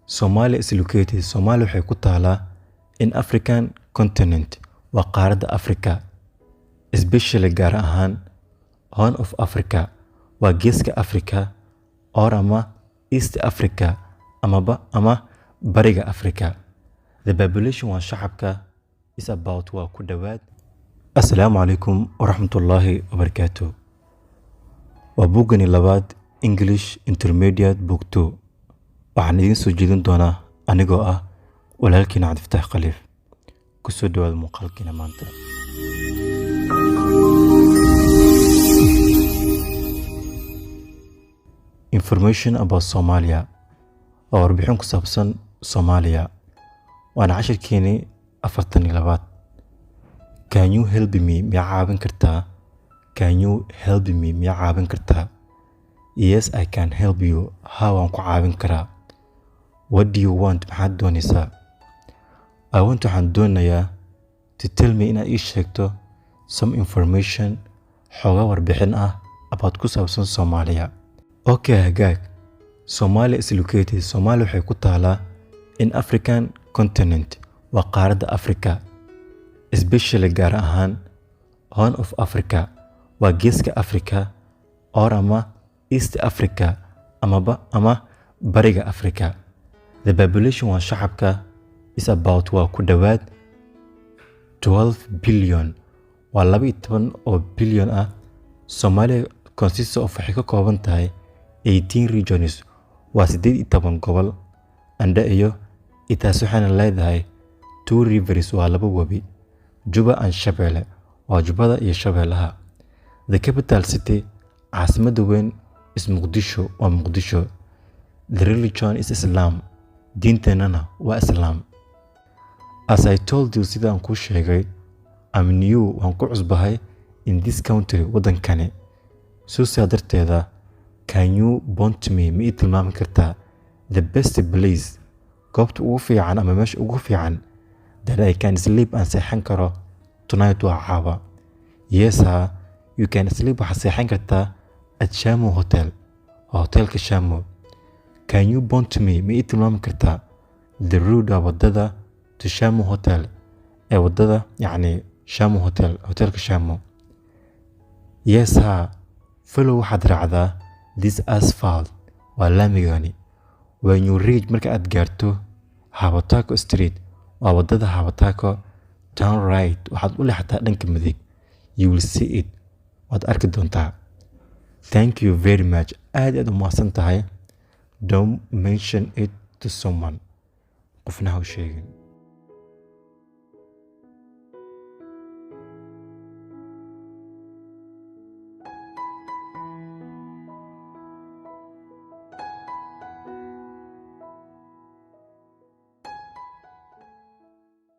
Somalia is located. Somalia waxay ku taalaa in African continent waa qaaradda Afrika, especially gaar ahaan Horn of Africa waa geeska Afrika, or ama East Africa ama bariga Afrika. The population waa shacabka is about waa ku dhawaad. Assalaamu calaykum waraxmatullaahi wabarakaatuh. Waa buugani labaad English Intermediate Book 2. waxaan idin soo jeedin doonaa anigoo ah walaalkiina Cabdifataax Khaliif. ku soo dhawaada muuqaalkiina maanta. Information about Somalia. waa warbixin ku saabsan Soomaaliya. waana cashirkeeni 42. Can you help me? miyaa caawin kartaa? Can you help me? miyaa caawin kartaa? Yes, I can help you. Haa, waan ku caawin karaa. What do you want? maxaad doonaysaa? I want waxaan doonayaa to tell me inaad ii sheegto some information xoogaa warbixin ah about ku saabsan Soomaaliya. Okay, hagaag. Somalia is located. Somalia waxay ku taalaa in African continent waa qaaradda Afrika, especially gaar ahaan Horn of Africa waa geeska Afrika, or ama East Africa ama bariga Afrika. The population waa shacabka is about waa ku dhawaad 12 billion waa 12 oo billion ah. Somalia consists of waxay ka kooban tahay 18 regions waa 18 gobol, anda iyo itaas waxaana leedahay 2 rivers waa 2 webi, Juba and Shabeelle waa Jubada iyo Shabeellaha. The capital city caasimadda weyn is Muqdisho waa Muqdisho. The religion is Islam, diinteenana waa Islaam. As I told you, sida aan ku sheegay, I'm new, waan ku cusbahay in this country wadankani. Sidaa darteeda, can you point me? ma ii tilmaami kartaa the best place, goobta ugu fiican ama meesha ugu fiican that I can sleep aan seexan karo tonight waa caawa. Yes, you can sleep waxaad seexan kartaa at Shamu Hotel, hotelka Shamu. Can you point me? ma ii tilmaami kartaa the road wadada to Shamu Hotel, wadada yani Shamu Hotel, hotelka Shamu. Yes, follow waxaad raacdaa this asphalt waa laamigani. When you reach marka aad gaarto Hawatako Street waa wadada Hawatako, turn right waxaad u leexataa dhanka midig. You will see it, waad arki doontaa. Thank you very much. aad u mahadsan tahay. Don't mention it to someone, qofna ha u sheegin.